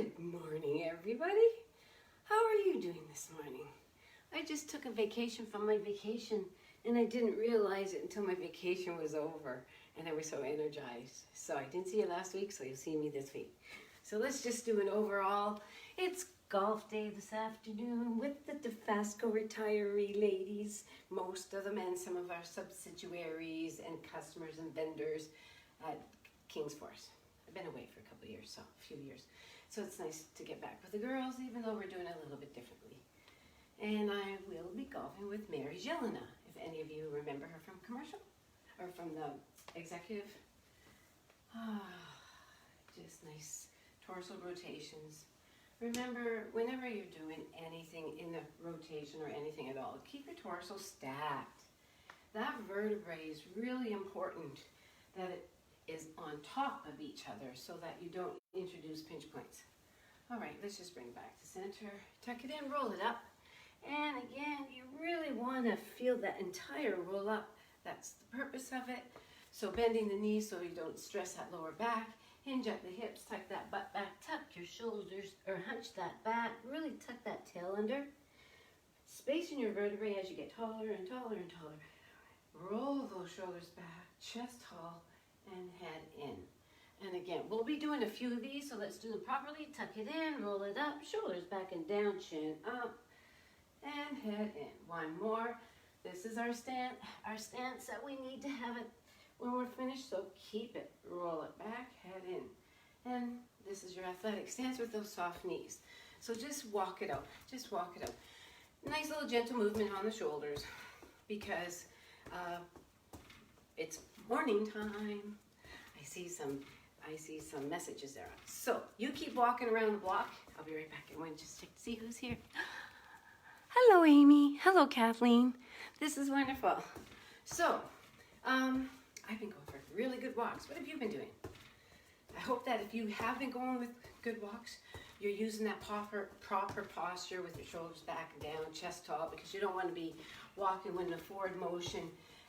Good morning, everybody. How are you doing this morning? I just took a vacation from my vacation and I didn't realize it until my vacation was over and I was so energized. So I didn't see you last week, so you'll see me this week. So let's just do an overall. It's golf day this afternoon with the Dofasco retiree ladies, most of them, and some of our subsidiaries and customers and vendors at King's Force. I've been away for a couple of years, so a few years. So it's nice to get back with the girls, even though we're doing it a little bit differently. And I will be golfing with Mary Jelena, if any of you remember her from commercial or from the executive. Just nice torso rotations. Remember, whenever you're doing anything in the rotation or anything at all, keep your torso stacked. That vertebrae is really important, that it is on top of each other so that you don't introduce pinch points. All right, let's just bring it back to center. Tuck it in, roll it up. And again, you really want to feel that entire roll up. That's the purpose of it. So bending the knees so you don't stress that lower back. Hinge at the hips, tuck that butt back, tuck your shoulders, or hunch that back. Really tuck that tail under. Spacing your vertebrae as you get taller and taller and taller. Roll those shoulders back, chest tall, and head in. And again, we'll be doing a few of these, so let's do them properly. Tuck it in, roll it up, shoulders back and down, chin up, and head in. One more. This is our stance that we need to have it when we're finished, so keep it. Roll it back, head in. And this is your athletic stance with those soft knees. So just walk it out, just walk it out. Nice little gentle movement on the shoulders because it's morning time. I see some messages there. So you keep walking around the block. I'll be right back. I want to just check to see who's here. Hello, Amy. Hello, Kathleen. This is wonderful. So, I've been going for really good walks. What have you been doing? I hope that if you have been going with good walks, you're using that proper posture with your shoulders back and down, chest tall, because you don't want to be walking in a forward motion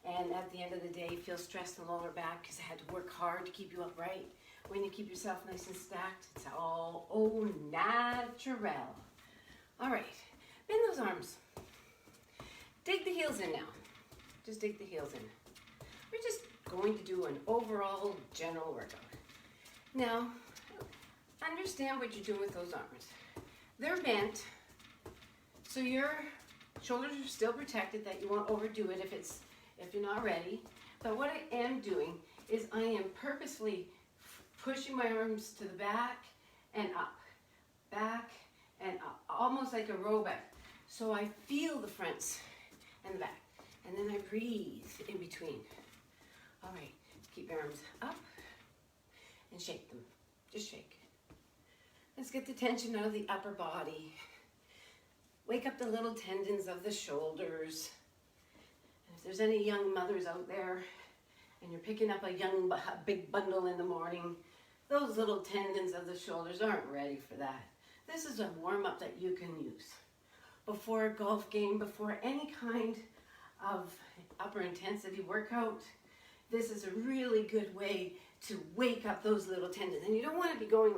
and at the end of the day feel stressed in the lower back because I had to work hard to keep you upright. When you keep yourself nice and stacked, it's all au naturel. All right, bend those arms. Dig the heels in now. Just dig the heels in. We're just going to do an overall general workout. Now, understand what you're doing with those arms. They're bent, so your shoulders are still protected, that you won't overdo it if you're not ready. But what I am doing is I am purposefully pushing my arms to the back and up, almost like a robot. So I feel the fronts and the back, and then I breathe in between. All right, keep your arms up and shake them. Just shake. Let's get the tension out of the upper body. Wake up the little tendons of the shoulders. And if there's any young mothers out there and you're picking up a big bundle in the morning, those little tendons of the shoulders aren't ready for that. This is a warm-up that you can use before a golf game, before any kind of upper intensity workout. This is a really good way to wake up those little tendons. And you don't want to be going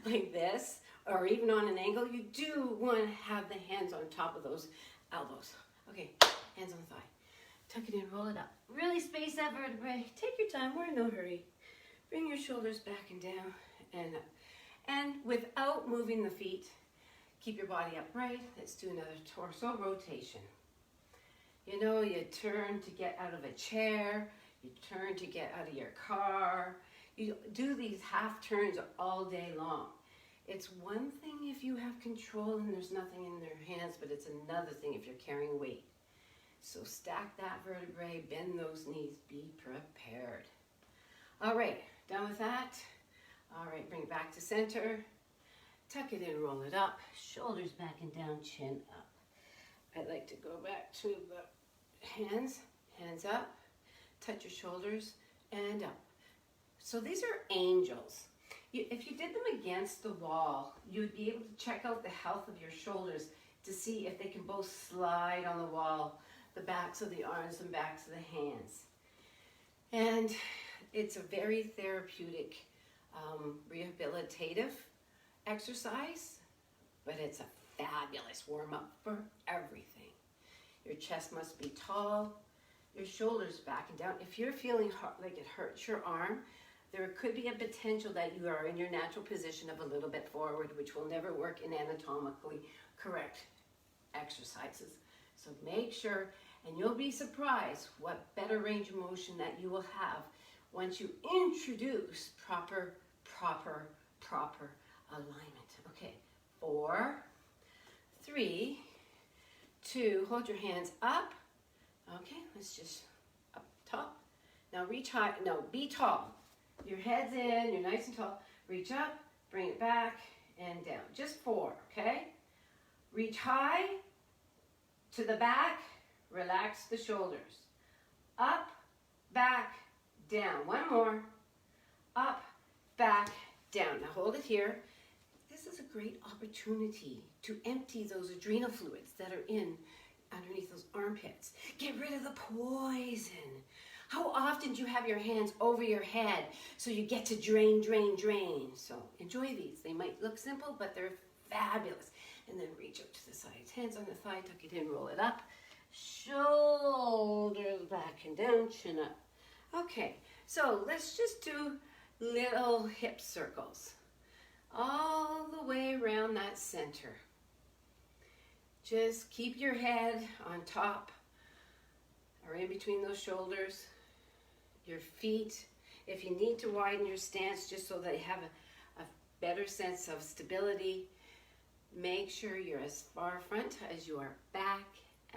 like this or even on an angle. You do want to have the hands on top of those elbows. Okay, hands on the thigh. Tuck it in, roll it up. Really space that vertebrae. Take your time, we're in no hurry. Bring your shoulders back and down and up. And without moving the feet, keep your body upright. Let's do another torso rotation. You know, you turn to get out of a chair. You turn to get out of your car. You do these half turns all day long. It's one thing if you have control and there's nothing in their hands, but it's another thing if you're carrying weight. So stack that vertebrae, bend those knees, be prepared. All right, done with that? All right, bring it back to center. Tuck it in, roll it up. Shoulders back and down, chin up. I like to go back to the hands up. Touch your shoulders and up. So these are angels. If you did them against the wall, you would be able to check out the health of your shoulders to see if they can both slide on the wall, the backs of the arms and backs of the hands. And it's a very therapeutic, rehabilitative exercise, but it's a fabulous warm-up for everything. Your chest must be tall, your shoulders back and down. If you're feeling like it hurts your arm, there could be a potential that you are in your natural position of a little bit forward, which will never work in anatomically correct exercises. So make sure, and you'll be surprised what better range of motion that you will have once you introduce proper alignment. Okay, 4, 3, 2, hold your hands up. Okay, let's just up top. Now reach high, no, be tall. Your head's in, you're nice and tall. Reach up, bring it back, and down. Just 4, okay? Reach high to the back, relax the shoulders. Up, back, down. One more. Up, back, down. Now hold it here. This is a great opportunity to empty those adrenal fluids that are in underneath those armpits. Get rid of the poison. How often do you have your hands over your head so you get to drain? So enjoy these. They might look simple, but they're fabulous. And then reach up to the sides. Hands on the thigh, tuck it in, roll it up. Shoulders back and down, chin up. Okay, so let's just do little hip circles. All the way around that center. Just keep your head on top or in between those shoulders. Your feet, if you need to widen your stance just so that you have a better sense of stability, make sure you're as far front as you are back,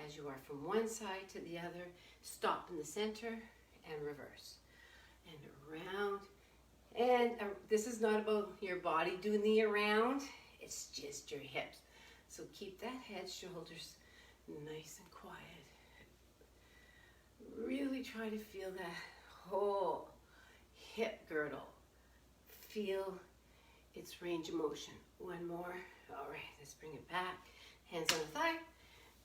as you are from one side to the other. Stop in the center and reverse. And around. And this is not about your body doing the around, it's just your hips. So keep that head, shoulders nice and quiet. Really try to feel that whole hip girdle. Feel its range of motion. One more. All right, let's bring it back. Hands on the thigh.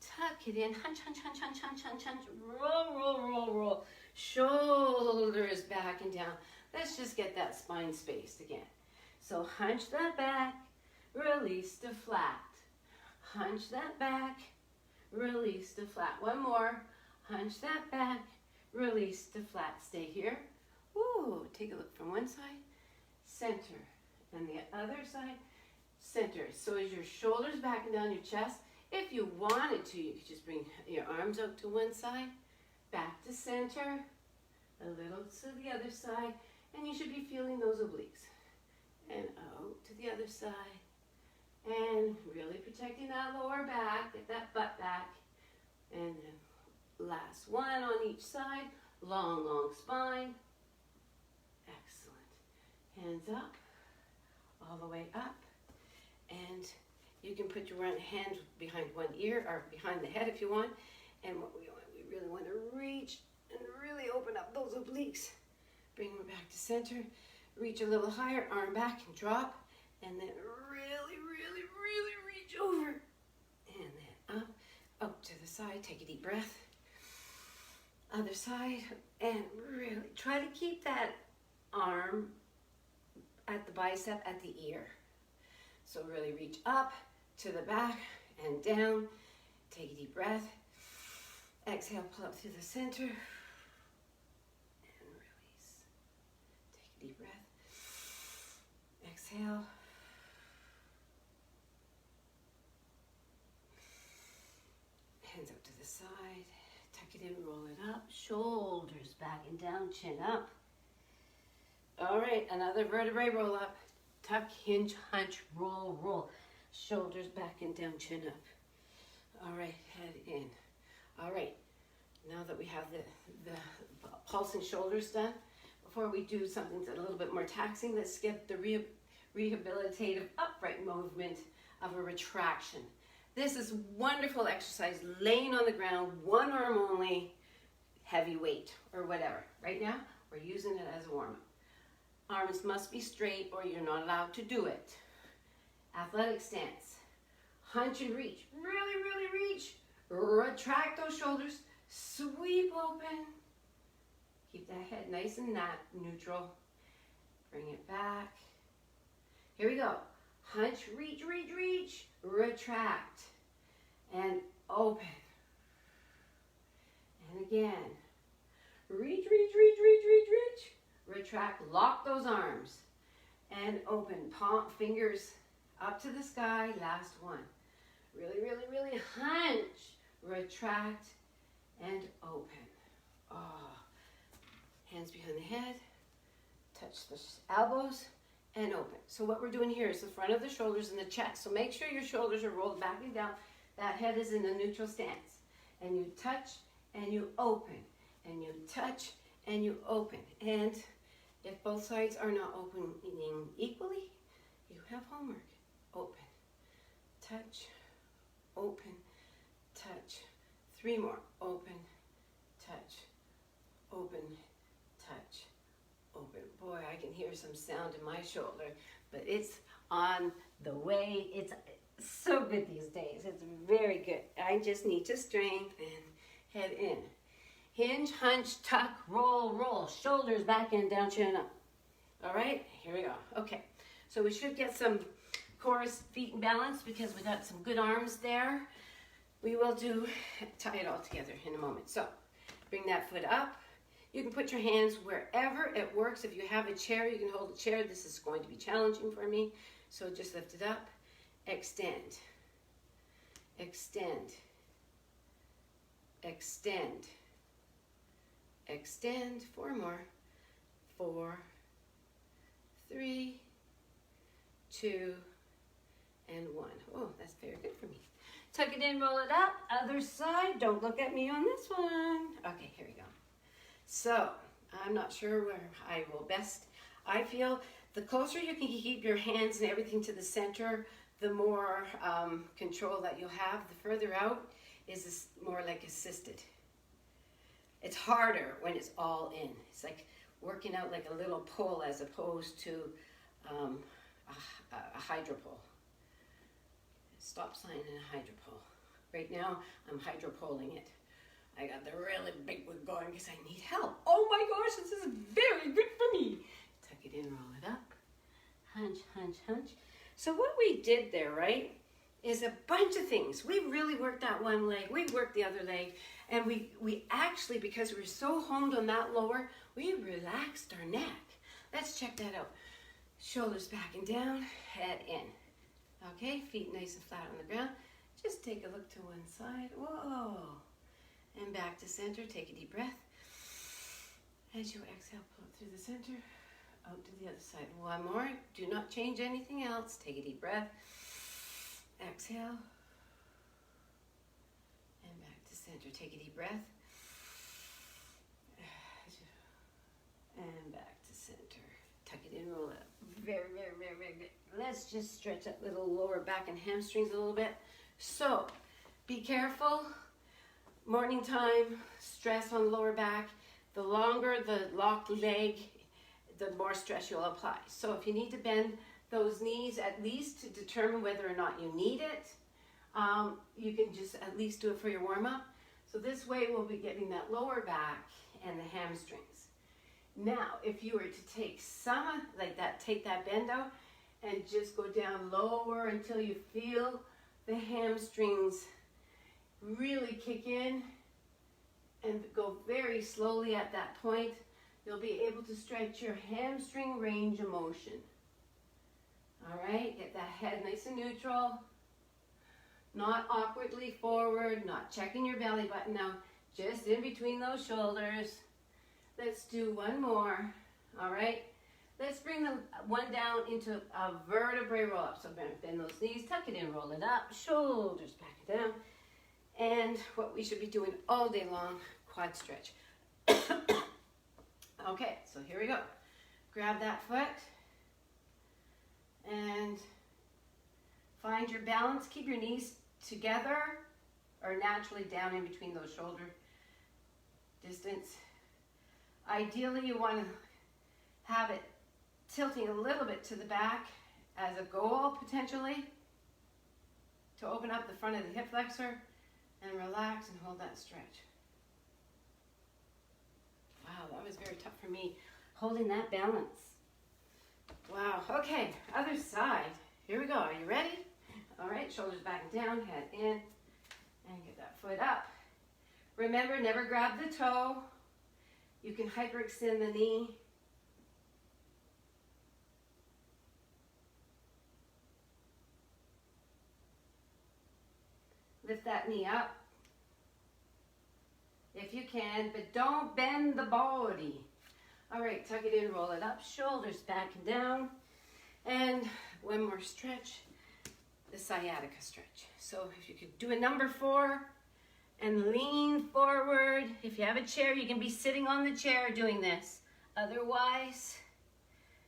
Tuck it in. Hunch, hunch, hunch, hunch, hunch, hunch, hunch. Roll, roll, roll, roll. Shoulders back and down. Let's just get that spine spaced again. So hunch that back, release to flat. Hunch that back, release to flat. One more. Hunch that back, release to flat. Stay here. Ooh, take a look from one side, center, and the other side, center. So as your shoulders back and down your chest, if you wanted to, you could just bring your arms out to one side, back to center, a little to the other side, and you should be feeling those obliques. And out to the other side. And really protecting that lower back, get that butt back. And then last one on each side, long, long spine. Excellent. Hands up, all the way up. And you can put your hand behind one ear or behind the head if you want. And what we really want to reach and really open up those obliques. Bring them back to center. Reach a little higher, arm back and drop. And then really, really, really reach over. And then up to the side. Take a deep breath. Other side. And really try to keep that arm at the bicep, at the ear. So really reach up to the back and down. Take a deep breath. Exhale, pull up through the center. And release. Take a deep breath. Exhale. Hands up to the side. Tuck it in, roll it up. Shoulders back and down, chin up. All right, another vertebrae roll up. Tuck, hinge, hunch, roll, roll. Shoulders back and down, chin up. All right, head in. All right, now that we have the pulsing shoulders done, before we do something that's a little bit more taxing, let's get the rehabilitative upright movement of a retraction. This is wonderful exercise, laying on the ground, one arm only, heavy weight or whatever. Right now, we're using it as a warm-up. Arms must be straight or you're not allowed to do it. Athletic stance. Hunch and reach. Really, really reach. Retract those shoulders. Sweep open. Keep that head nice and neutral. Bring it back. Here we go. hunch, reach, reach, reach, retract, and open. And again, reach, reach, reach, reach, reach, reach, retract, lock those arms, and open, palm, fingers up to the sky, last one. Really, really, really hunch, retract, and open. Oh. Hands behind the head, touch the elbows, and open. So what we're doing here is the front of the shoulders and the chest. So make sure your shoulders are rolled back and down. That head is in a neutral stance. And you touch and you open. And you touch and you open. And if both sides are not opening equally, you have homework. Open, touch, open, touch. 3 more. Open, touch, open, touch, open. Boy, I can hear some sound in my shoulder, but it's on the way. It's so good these days. It's very good. I just need to strengthen. Head in. Hinge, hunch, tuck, roll, roll. Shoulders back and down, chin up. All right, here we go. Okay, so we should get some chorus feet in balance because we got some good arms there. We will tie it all together in a moment. So bring that foot up. You can put your hands wherever it works. If you have a chair, you can hold a chair. This is going to be challenging for me. So just lift it up. Extend. Extend. Extend. Extend. 4 more. 4, 3, 2, and 1. Oh, that's very good for me. Tuck it in, roll it up. Other side. Don't look at me on this one. Okay, here we go. So, I'm not sure where I will best. I feel the closer you can keep your hands and everything to the center, the more control that you'll have. The further out is more like assisted. It's harder when it's all in. It's like working out like a little pull as opposed to a hydro pull. Stop sign and a hydro pull. Right now, I'm hydro pulling it. I got the really big one going because I need help. Oh my gosh, this is very good for me. Tuck it in, roll it up. Hunch, hunch, hunch. So what we did there, right, is a bunch of things. We really worked that one leg. We worked the other leg. And we actually, because we were so honed on that lower, we relaxed our neck. Let's check that out. Shoulders back and down, head in. Okay, feet nice and flat on the ground. Just take a look to one side. Whoa. And back to center. Take a deep breath. As you exhale, pull it through the center. Out to the other side. 1 more. Do not change anything else. Take a deep breath. Exhale. And back to center. Take a deep breath. And back to center. Tuck it in, roll it up. Very, very, very, very good. Let's just stretch that little lower back and hamstrings a little bit. So, be careful. Morning time, stress on the lower back. The longer the locked leg, the more stress you'll apply. So if you need to bend those knees at least to determine whether or not you need it, you can just at least do it for your warm-up. So this way we'll be getting that lower back and the hamstrings. Now, if you were to take some like that, take that bend out and just go down lower until you feel the hamstrings really kick in and go very slowly at that point, you'll be able to stretch your hamstring range of motion. All right, get that head nice and neutral, not awkwardly forward, not checking your belly button now, just in between those shoulders. Let's do 1 more. All right, let's bring the one down into a vertebrae roll up. So bend those knees, tuck it in, roll it up, shoulders back and down. And what we should be doing all day long, quad stretch. Okay, so here we go. Grab that foot and find your balance. Keep your knees together or naturally down in between those shoulder distance. Ideally, you want to have it tilting a little bit to the back as a goal, potentially, to open up the front of the hip flexor. And relax and hold that stretch. Wow, that was very tough for me, holding that balance. Wow, okay, other side. Here we go. go. Are you ready? All right, shoulders back and down, head in, and get that foot up. Remember, never grab the toe. You can hyperextend the knee. Lift that knee up if you can, but don't bend the body. All right, tuck it in, roll it up, shoulders back and down. And one more stretch, the sciatica stretch. So if you could do a number 4 and lean forward. If you have a chair, you can be sitting on the chair doing this. Otherwise,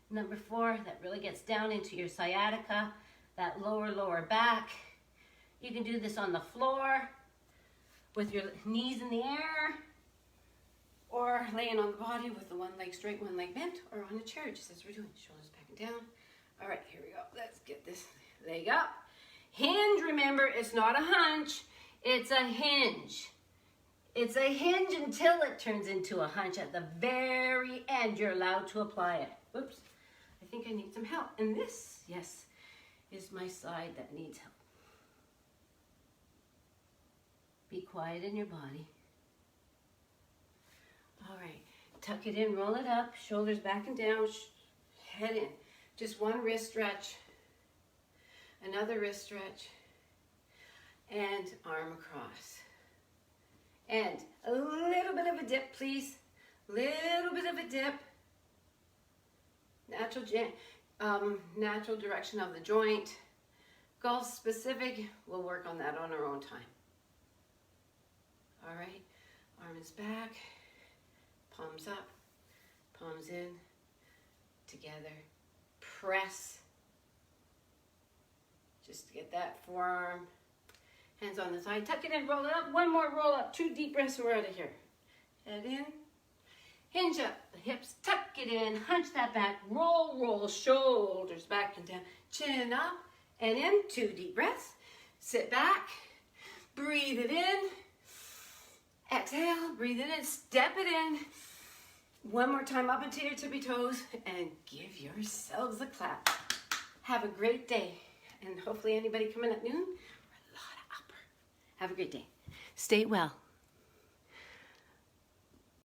number 4, that really gets down into your sciatica, that lower back. You can do this on the floor with your knees in the air, or laying on the body with the one leg straight, one leg bent, or on a chair, just as we're doing. Shoulders back and down. All right, here we go. Let's get this leg up. Hinge, remember, it's not a hunch, it's a hinge. It's a hinge until it turns into a hunch. At the very end, you're allowed to apply it. Oops, I think I need some help. And this, yes, is my side that needs help. Be quiet in your body. All right, tuck it in, roll it up, shoulders back and down, head in. Just one wrist stretch, another wrist stretch, and arm across. And a little bit of a dip, please. Little bit of a dip. Natural direction of the joint. Golf specific, we'll work on that on our own time. All right, arm is back, palms up, palms in, together. Press, just to get that forearm. Hands on the side, tuck it in, roll it up. One more roll up, 2 deep breaths, and we're out of here. Head in, hinge up the hips, tuck it in, hunch that back, roll, shoulders back and down, chin up and in, 2 deep breaths. Sit back, breathe it in. Exhale, breathe it in, step it in. One more time up into your tippy toes and give yourselves a clap. Have a great day. And hopefully anybody coming at noon, we're a lot of upper. Have a great day. Stay well.